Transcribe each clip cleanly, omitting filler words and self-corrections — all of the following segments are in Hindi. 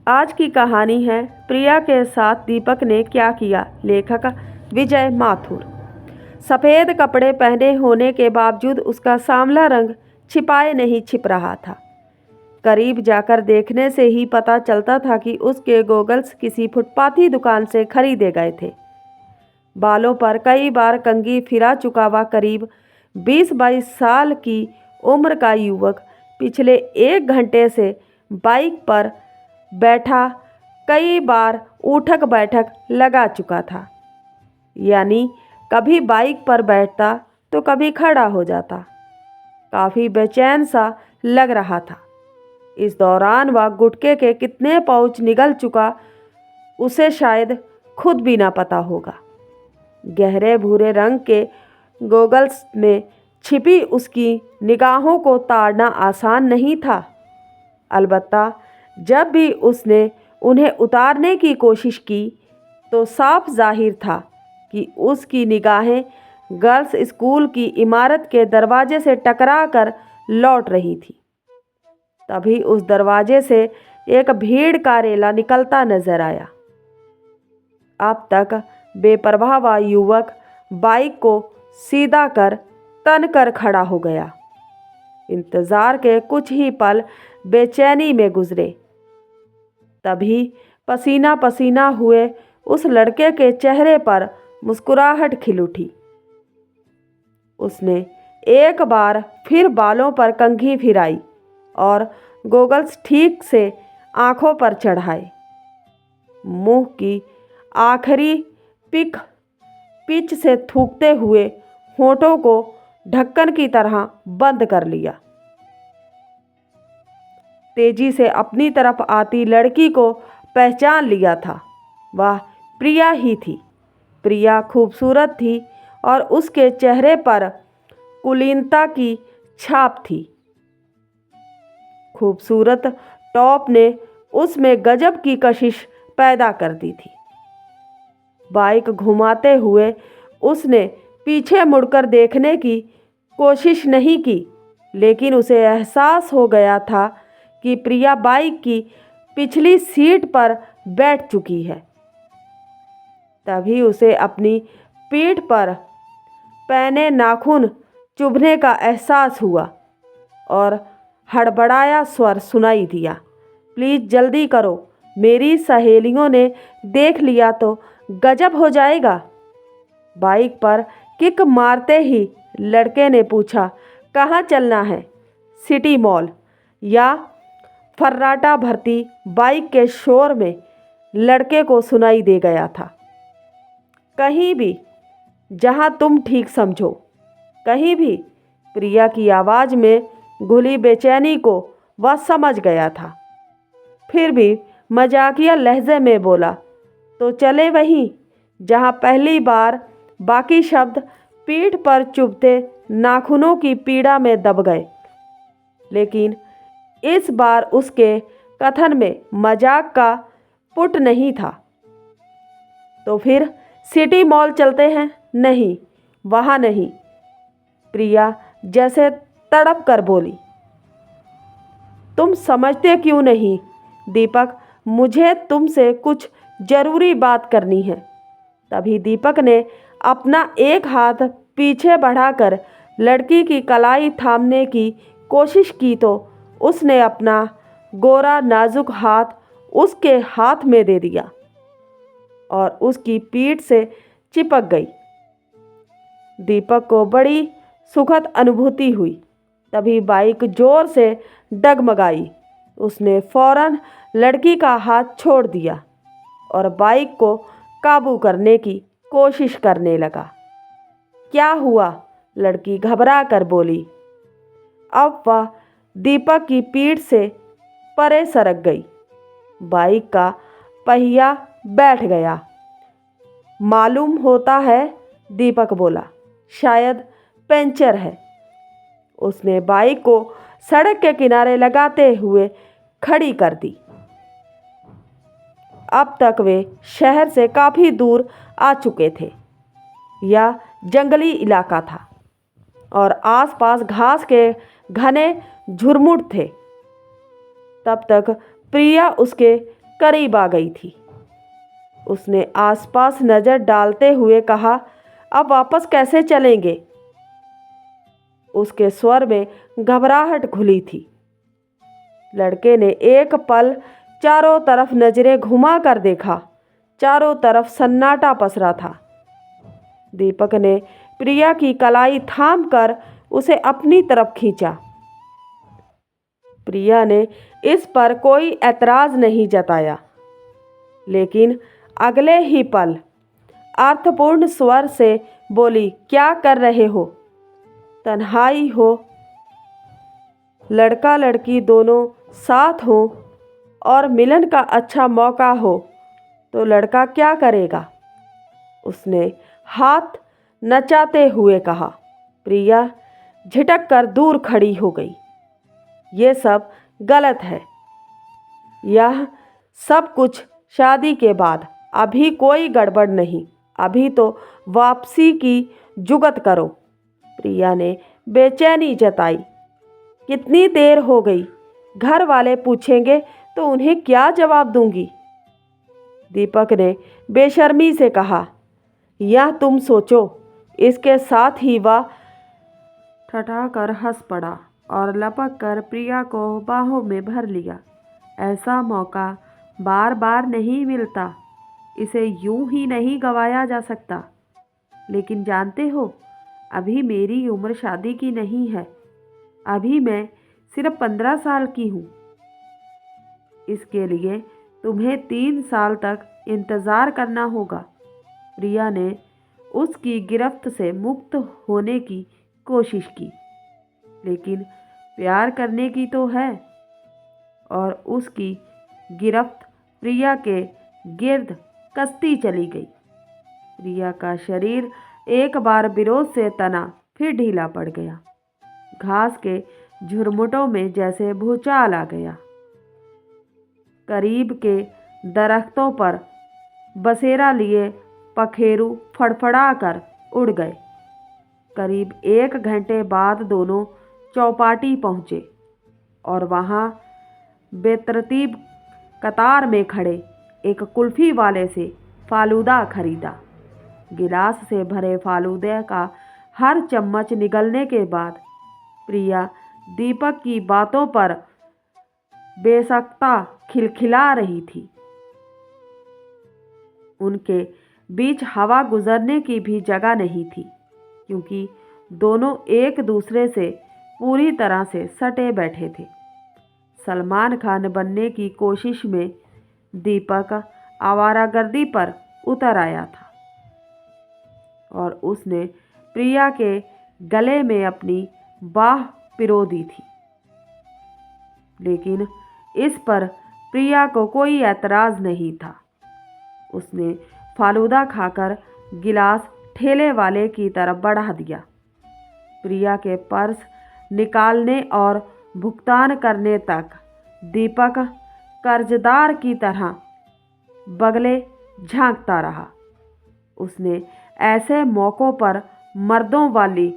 आज की कहानी है प्रिया के साथ दीपक ने क्या किया। लेखक विजय माथुर। सफ़ेद कपड़े पहने होने के बावजूद उसका सांवला रंग छिपाए नहीं छिप रहा था। करीब जाकर देखने से ही पता चलता था कि उसके गोगल्स किसी फुटपाथी दुकान से खरीदे गए थे। बालों पर कई बार कंघी फिरा चुका हुआ करीब 20-22 साल की उम्र का युवक पिछले 1 घंटे से बाइक पर बैठा कई बार उठक बैठक लगा चुका था। यानी कभी बाइक पर बैठता तो कभी खड़ा हो जाता। काफ़ी बेचैन सा लग रहा था। इस दौरान वह गुटखे के कितने पाउच निगल चुका उसे शायद खुद भी ना पता होगा। गहरे भूरे रंग के गोगल्स में छिपी उसकी निगाहों को ताड़ना आसान नहीं था। अलबत्ता जब भी उसने उन्हें उतारने की कोशिश की तो साफ जाहिर था कि उसकी निगाहें गर्ल्स स्कूल की इमारत के दरवाजे से टकरा कर लौट रही थी। तभी उस दरवाजे से एक भीड़ का रेला निकलता नजर आया। अब तक बेपरवाह हुआ युवक बाइक को सीधा कर तन कर खड़ा हो गया। इंतजार के कुछ ही पल बेचैनी में गुजरे। तभी पसीना पसीना हुए उस लड़के के चेहरे पर मुस्कुराहट खिल उठी। उसने एक बार फिर बालों पर कंघी फिराई और गोगल्स ठीक से आंखों पर चढ़ाए। मुंह की आखिरी पिच से थूकते हुए होठों को ढक्कन की तरह बंद कर लिया। तेजी से अपनी तरफ आती लड़की को पहचान लिया था। वह प्रिया ही थी। प्रिया खूबसूरत थी और उसके चेहरे पर कुलीनता की छाप थी। खूबसूरत टॉप ने उसमें गजब की कशिश पैदा कर दी थी। बाइक घुमाते हुए उसने पीछे मुड़कर देखने की कोशिश नहीं की, लेकिन उसे एहसास हो गया था कि प्रिया बाइक की पिछली सीट पर बैठ चुकी है। तभी उसे अपनी पीठ पर पैने नाखून चुभने का एहसास हुआ और हड़बड़ाया स्वर सुनाई दिया, प्लीज़ जल्दी करो, मेरी सहेलियों ने देख लिया तो गजब हो जाएगा। बाइक पर किक मारते ही लड़के ने पूछा, कहाँ चलना है? सिटी मॉल या? फर्राटा भरती बाइक के शोर में लड़के को सुनाई दे गया था, कहीं भी, जहां तुम ठीक समझो, कहीं भी। प्रिया की आवाज़ में घुली बेचैनी को वह समझ गया था। फिर भी मजाकिया लहजे में बोला, तो चले वहीं जहां पहली बार। बाकी शब्द पीठ पर चुभते नाखूनों की पीड़ा में दब गए, लेकिन इस बार उसके कथन में मजाक का पुट नहीं था। तो फिर सिटी मॉल चलते हैं? नहीं, वहाँ नहीं। प्रिया जैसे तड़प कर बोली। तुम समझते क्यों नहीं दीपक, मुझे तुमसे कुछ ज़रूरी बात करनी है। तभी दीपक ने अपना एक हाथ पीछे बढ़ाकर लड़की की कलाई थामने की कोशिश की तो उसने अपना गोरा नाजुक हाथ उसके हाथ में दे दिया और उसकी पीठ से चिपक गई। दीपक को बड़ी सुखद अनुभूति हुई। तभी बाइक जोर से डगमगाई। उसने फौरन लड़की का हाथ छोड़ दिया और बाइक को काबू करने की कोशिश करने लगा। क्या हुआ? लड़की घबरा कर बोली। अब वह दीपक की पीठ से परे सरक गई। बाइक का पहिया बैठ गया। मालूम होता है, दीपक बोला, शायद पंचर है। उसने बाइक को सड़क के किनारे लगाते हुए खड़ी कर दी। अब तक वे शहर से काफ़ी दूर आ चुके थे। यह जंगली इलाका था और आसपास घास के घने झुरमुट थे। तब तक प्रिया उसके करीब आ गई थी। उसने आसपास नज़र डालते हुए कहा, अब वापस कैसे चलेंगे? उसके स्वर में घबराहट घुली थी। लड़के ने एक पल चारों तरफ नजरें घुमा कर देखा। चारों तरफ सन्नाटा पसरा था। दीपक ने प्रिया की कलाई थाम कर उसे अपनी तरफ खींचा। प्रिया ने इस पर कोई ऐतराज नहीं जताया, लेकिन अगले ही पल अर्थपूर्ण स्वर से बोली, क्या कर रहे हो? तन्हाई हो, लड़का लड़की दोनों साथ हो और मिलन का अच्छा मौका हो तो लड़का क्या करेगा? उसने हाथ नचाते हुए कहा। प्रिया झिटक कर दूर खड़ी हो गई। ये सब गलत है। यह सब कुछ शादी के बाद, अभी कोई गड़बड़ नहीं। अभी तो वापसी की जुगत करो। प्रिया ने बेचैनी जताई। कितनी देर हो गई? घर वाले पूछेंगे तो उन्हें क्या जवाब दूंगी? दीपक ने बेशर्मी से कहा। यह तुम सोचो। इसके साथ ही वह ठठाकर हंस पड़ा और लपक कर प्रिया को बाहों में भर लिया। ऐसा मौका बार बार नहीं मिलता। इसे यूं ही नहीं गंवाया जा सकता। लेकिन जानते हो, अभी मेरी उम्र शादी की नहीं है। अभी मैं सिर्फ 15 साल की हूँ। इसके लिए तुम्हें 3 साल तक इंतज़ार करना होगा। प्रिया ने उसकी गिरफ्त से मुक्त होने की कोशिश की, लेकिन प्यार करने की तो है। और उसकी गिरफ्त प्रिया के गिर्द कसती चली गई। प्रिया का शरीर एक बार विरोध से तना, फिर ढीला पड़ गया। घास के झुरमुटों में जैसे भूचाल आ गया। करीब के दरख्तों पर बसेरा लिए पखेरू फड़फड़ा कर उड़ गए। करीब 1 घंटे बाद दोनों चौपाटी पहुँचे और वहाँ बेतरतीब कतार में खड़े एक कुल्फ़ी वाले से फालूदा खरीदा। गिलास से भरे फालूदे का हर चम्मच निगलने के बाद प्रिया दीपक की बातों पर बेसख्ता खिलखिला रही थी। उनके बीच हवा गुजरने की भी जगह नहीं थी, क्योंकि दोनों एक दूसरे से पूरी तरह से सटे बैठे थे। सलमान खान बनने की कोशिश में दीपक आवारागर्दी पर उतर आया था और उसने प्रिया के गले में अपनी बाह पिरो दी थी। लेकिन इस पर प्रिया को कोई ऐतराज़ नहीं था। उसने फालूदा खाकर गिलास ठेले वाले की तरफ बढ़ा दिया। प्रिया के पर्स निकालने और भुगतान करने तक दीपक कर्जदार की तरह बगले झांकता रहा। उसने ऐसे मौक़ों पर मर्दों वाली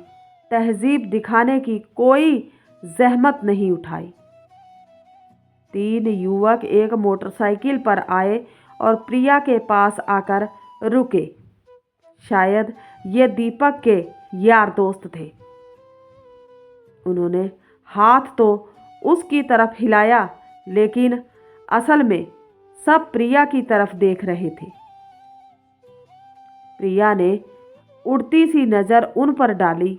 तहजीब दिखाने की कोई जहमत नहीं उठाई। 3 युवक एक मोटरसाइकिल पर आए और प्रिया के पास आकर रुके। शायद ये दीपक के यार दोस्त थे। उन्होंने हाथ तो उसकी तरफ हिलाया, लेकिन असल में सब प्रिया की तरफ देख रहे थे। प्रिया ने उड़ती सी नज़र उन पर डाली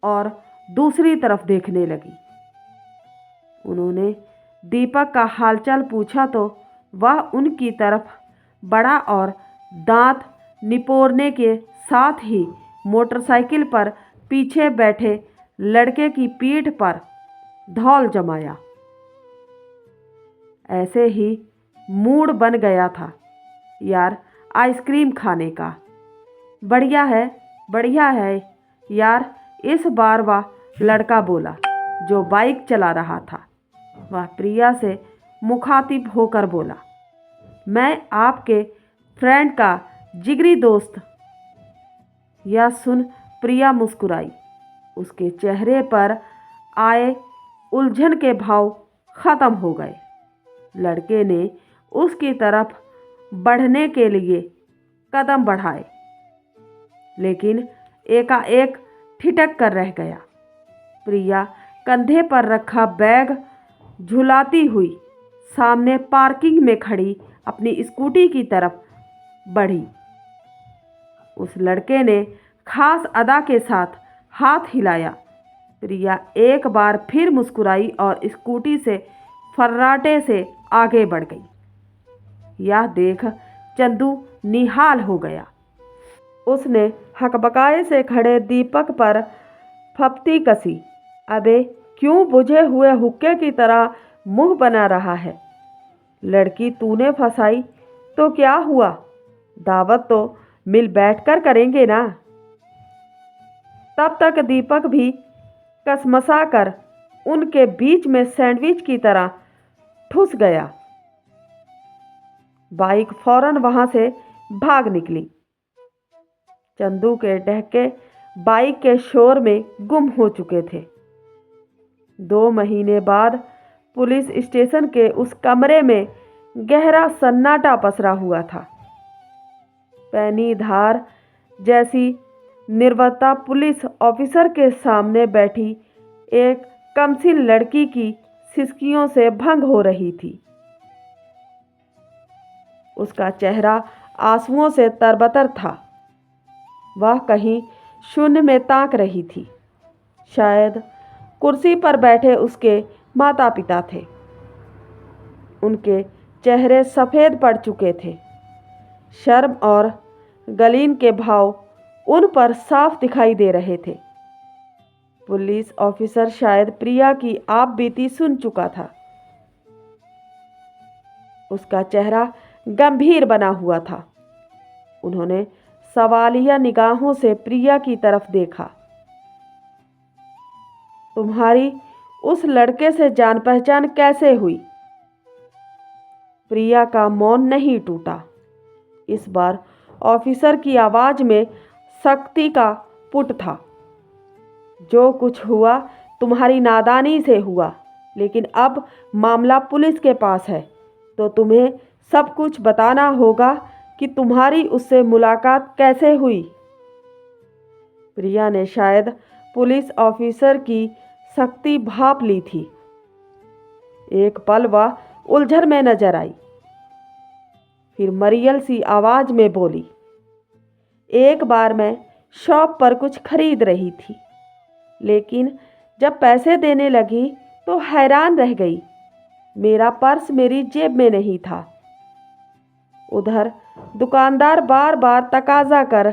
और दूसरी तरफ देखने लगी। उन्होंने दीपक का हालचाल पूछा तो वह उनकी तरफ बढ़ा और दांत निपोरने के साथ ही मोटरसाइकिल पर पीछे बैठे लड़के की पीठ पर धौल जमाया। ऐसे ही मूड बन गया था यार आइसक्रीम खाने का। बढ़िया है यार, इस बार वह लड़का बोला जो बाइक चला रहा था। वह प्रिया से मुखातिब होकर बोला, मैं आपके फ्रेंड का जिगरी दोस्त। यह सुन प्रिया मुस्कुराई। उसके चेहरे पर आए उलझन के भाव ख़त्म हो गए। लड़के ने उसकी तरफ बढ़ने के लिए कदम बढ़ाए, लेकिन एकाएक ठिठक कर रह गया। प्रिया कंधे पर रखा बैग झुलाती हुई सामने पार्किंग में खड़ी अपनी स्कूटी की तरफ बढ़ी। उस लड़के ने खास अदा के साथ हाथ हिलाया। प्रिया एक बार फिर मुस्कुराई और स्कूटी से फर्राटे से आगे बढ़ गई। यह देख चंदू निहाल हो गया। उसने हकबकाए से खड़े दीपक पर फप्ती कसी। अबे क्यों बुझे हुए हुक्के की तरह मुंह बना रहा है? लड़की तूने फंसाई तो क्या हुआ? दावत तो मिल बैठकर करेंगे ना। तब तक दीपक भी कसमसा कर उनके बीच में सैंडविच की तरह ठुस गया। बाइक फौरन वहां से भाग निकली। चंदू के डहके बाइक के शोर में गुम हो चुके थे। 2 महीने बाद पुलिस स्टेशन के उस कमरे में गहरा सन्नाटा पसरा हुआ था। पैनी धार जैसी निर्वता पुलिस ऑफिसर के सामने बैठी एक कमसिन लड़की की सिसकियों से भंग हो रही थी। उसका चेहरा आंसुओं से तरबतर था। वह कहीं शून्य में ताक रही थी। शायद कुर्सी पर बैठे उसके माता पिता थे। उनके चेहरे सफ़ेद पड़ चुके थे। शर्म और गलीन के भाव उन पर साफ दिखाई दे रहे थे। पुलिस ऑफिसर शायद प्रिया की आप बीती सुन चुका था। उसका चेहरा गंभीर बना हुआ था। उन्होंने सवालिया निगाहों से प्रिया की तरफ देखा। तुम्हारी उस लड़के से जान पहचान कैसे हुई? प्रिया का मौन नहीं टूटा। इस बार ऑफिसर की आवाज में सख्ती का पुट था। जो कुछ हुआ तुम्हारी नादानी से हुआ, लेकिन अब मामला पुलिस के पास है, तो तुम्हें सब कुछ बताना होगा कि तुम्हारी उससे मुलाकात कैसे हुई। प्रिया ने शायद पुलिस ऑफिसर की सख्ती भांप ली थी। एक पल वह उलझन में नजर आई, फिर मरियल सी आवाज में बोली, एक बार मैं शॉप पर कुछ खरीद रही थी, लेकिन जब पैसे देने लगी तो हैरान रह गई। मेरा पर्स मेरी जेब में नहीं था। उधर दुकानदार बार बार तकाजा कर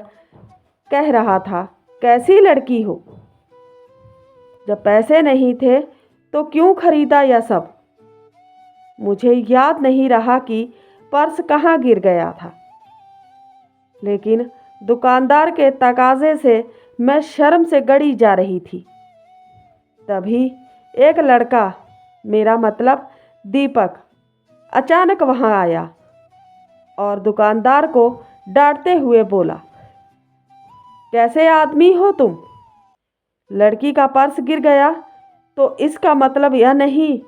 कह रहा था, कैसी लड़की हो? जब पैसे नहीं थे तो क्यों खरीदा यह सब? मुझे याद नहीं रहा कि पर्स कहाँ गिर गया था, लेकिन दुकानदार के तकाजे से मैं शर्म से गड़ी जा रही थी। तभी एक लड़का, मेरा मतलब दीपक, अचानक वहां आया और दुकानदार को डांटते हुए बोला, कैसे आदमी हो तुम? लड़की का पर्स गिर गया तो इसका मतलब यह नहीं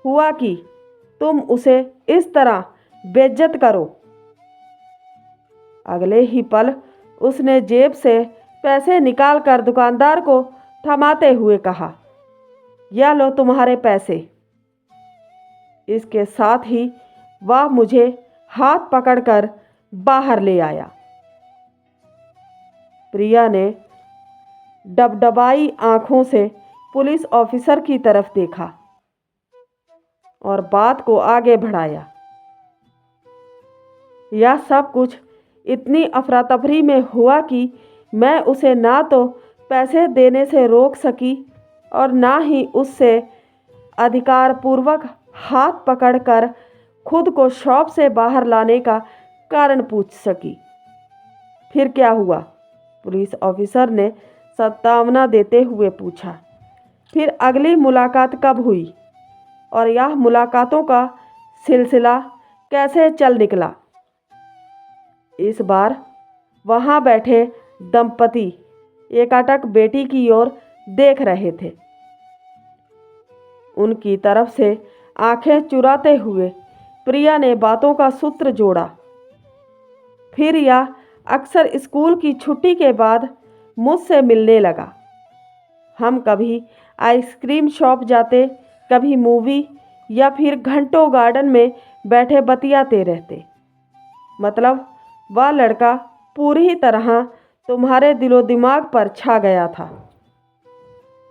हुआ कि तुम उसे इस तरह बेइज्जत करो। अगले ही पल उसने जेब से पैसे निकालकर दुकानदार को थमाते हुए कहा, यह लो तुम्हारे पैसे। इसके साथ ही वह मुझे हाथ पकड़कर बाहर ले आया। प्रिया ने डबडबाई आंखों से पुलिस ऑफिसर की तरफ देखा और बात को आगे बढ़ाया। यह सब कुछ इतनी अफरा तफरी में हुआ कि मैं उसे ना तो पैसे देने से रोक सकी और ना ही उससे अधिकारपूर्वक हाथ पकड़कर खुद को शॉप से बाहर लाने का कारण पूछ सकी। फिर क्या हुआ? पुलिस ऑफिसर ने सत्तावना देते हुए पूछा। फिर अगली मुलाकात कब हुई और यह मुलाकातों का सिलसिला कैसे चल निकला? इस बार वहां बैठे दंपति एकाटक बेटी की ओर देख रहे थे। उनकी तरफ से आंखें चुराते हुए प्रिया ने बातों का सूत्र जोड़ा। फिर यह अक्सर स्कूल की छुट्टी के बाद मुझसे मिलने लगा। हम कभी आइसक्रीम शॉप जाते, कभी मूवी, या फिर घंटों गार्डन में बैठे बतियाते रहते। मतलब वह लड़का पूरी तरह तुम्हारे दिलो दिमाग पर छा गया था।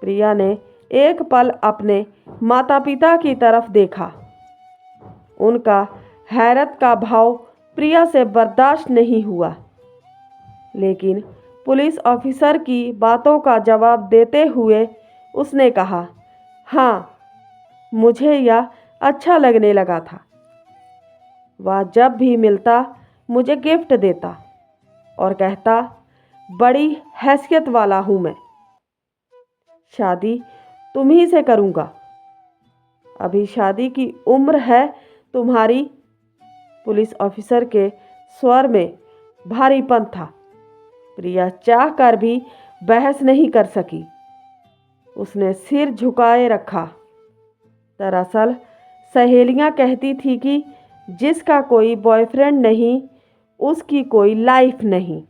प्रिया ने एक पल अपने माता पिता की तरफ देखा। उनका हैरत का भाव प्रिया से बर्दाश्त नहीं हुआ, लेकिन पुलिस ऑफिसर की बातों का जवाब देते हुए उसने कहा, हाँ, मुझे यह अच्छा लगने लगा था। वह जब भी मिलता मुझे गिफ्ट देता और कहता, बड़ी हैसियत वाला हूँ मैं, शादी तुम्ही से करूँगा, अभी शादी की उम्र है तुम्हारी। पुलिस ऑफिसर के स्वर में भारीपन था। प्रिया चाह कर भी बहस नहीं कर सकी। उसने सिर झुकाए रखा। दरअसल सहेलियां कहती थी कि जिसका कोई बॉयफ्रेंड नहीं, उसकी कोई लाइफ नहीं।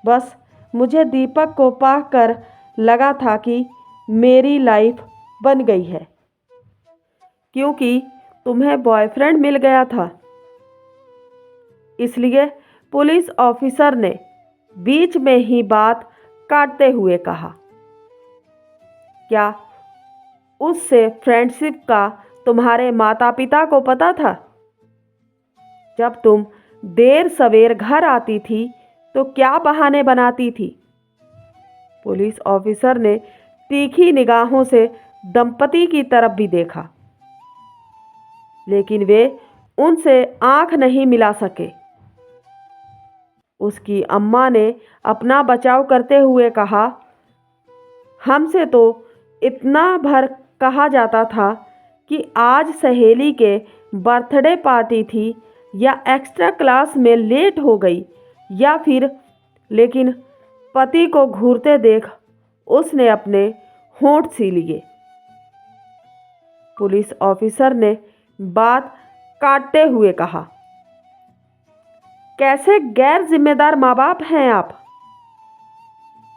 बस मुझे दीपक को पाकर लगा था कि मेरी लाइफ बन गई है, क्योंकि तुम्हें बॉयफ्रेंड मिल गया था। इसलिए पुलिस ऑफिसर ने बीच में ही बात काटते हुए कहा, क्या उससे फ्रेंडशिप का तुम्हारे माता पिता को पता था? जब तुम देर सवेर घर आती थी तो क्या बहाने बनाती थी? पुलिस ऑफिसर ने तीखी निगाहों से दंपति की तरफ भी देखा, लेकिन वे उनसे आंख नहीं मिला सके। उसकी अम्मा ने अपना बचाव करते हुए कहा, हमसे तो इतना भर कहा जाता था कि आज सहेली के बर्थडे पार्टी थी या एक्स्ट्रा क्लास में लेट हो गई या फिर, लेकिन पति को घूरते देख उसने अपने होंठ सी लिए। पुलिस ऑफिसर ने बात काटते हुए कहा, कैसे गैर जिम्मेदार माँ बाप हैं आप?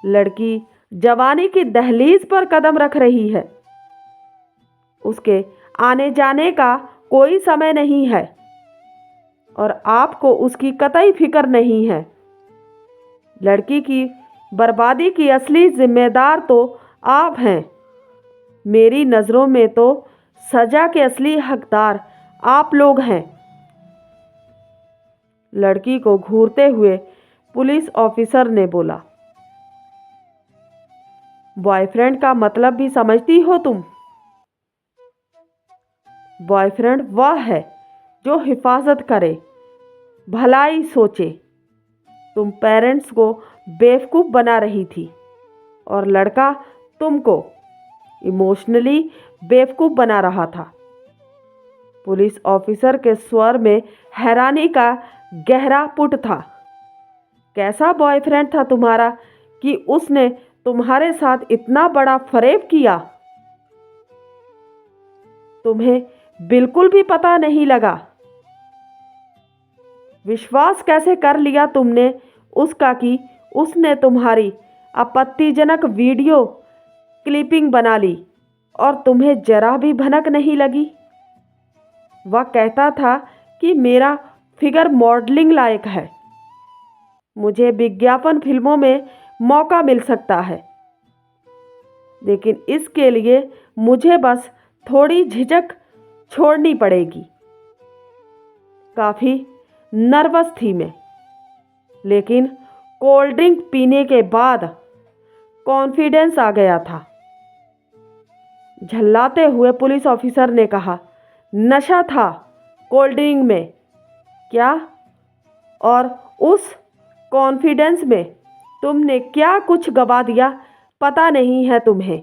लड़की जवानी की दहलीज पर कदम रख रही है। उसके आने जाने का कोई समय नहीं है और आपको उसकी कतई फिक्र नहीं है। लड़की की बर्बादी की असली जिम्मेदार तो आप हैं। मेरी नज़रों में तो सजा के असली हकदार आप लोग हैं। लड़की को घूरते हुए पुलिस ऑफिसर ने बोला, बॉयफ्रेंड का मतलब भी समझती हो तुम? बॉयफ्रेंड वह है जो हिफाजत करे, भलाई सोचे। तुम पेरेंट्स को बेवकूफ़ बना रही थी और लड़का तुमको इमोशनली बेवकूफ़ बना रहा था। पुलिस ऑफिसर के स्वर में हैरानी का गहरा पुट था। कैसा बॉयफ्रेंड था तुम्हारा कि उसने तुम्हारे साथ इतना बड़ा फरेब किया? तुम्हें बिल्कुल भी पता नहीं लगा? विश्वास कैसे कर लिया तुमने उसका कि उसने तुम्हारी आपत्तिजनक वीडियो क्लिपिंग बना ली और तुम्हें जरा भी भनक नहीं लगी? वह कहता था कि मेरा फिगर मॉडलिंग लायक है, मुझे विज्ञापन फिल्मों में मौका मिल सकता है, लेकिन इसके लिए मुझे बस थोड़ी झिझक छोड़नी पड़ेगी। काफ़ी नर्वस थी मैं, लेकिन कोल्ड ड्रिंक पीने के बाद कॉन्फिडेंस आ गया था। झल्लाते हुए पुलिस ऑफिसर ने कहा, नशा था कोल्ड ड्रिंक में क्या? और उस कॉन्फिडेंस में तुमने क्या कुछ गवा दिया पता नहीं है तुम्हें।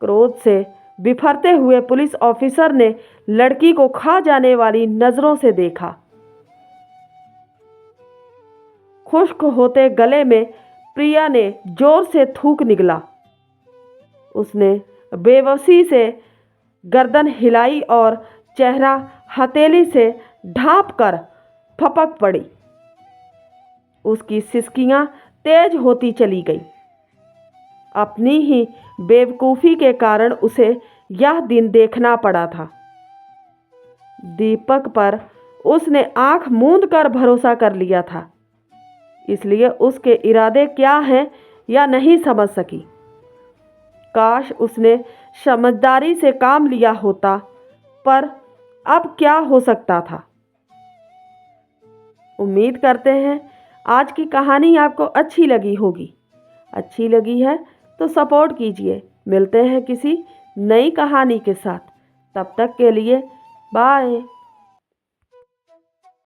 क्रोध से बिफरते हुए पुलिस ऑफिसर ने लड़की को खा जाने वाली नज़रों से देखा। खुश्क होते गले में प्रिया ने जोर से थूक निगला। उसने बेबसी से गर्दन हिलाई और चेहरा हथेली से ढाँप कर फपक पड़ी। उसकी सिसकियाँ तेज होती चली गईं। अपनी ही बेवकूफ़ी के कारण उसे यह दिन देखना पड़ा था। दीपक पर उसने आंख मूंद कर भरोसा कर लिया था, इसलिए उसके इरादे क्या हैं या नहीं समझ सकी। काश उसने समझदारी से काम लिया होता, पर अब क्या हो सकता था। उम्मीद करते हैं आज की कहानी आपको अच्छी लगी होगी। अच्छी लगी है तो सपोर्ट कीजिए। मिलते हैं किसी नई कहानी के साथ। तब तक के लिए बाय।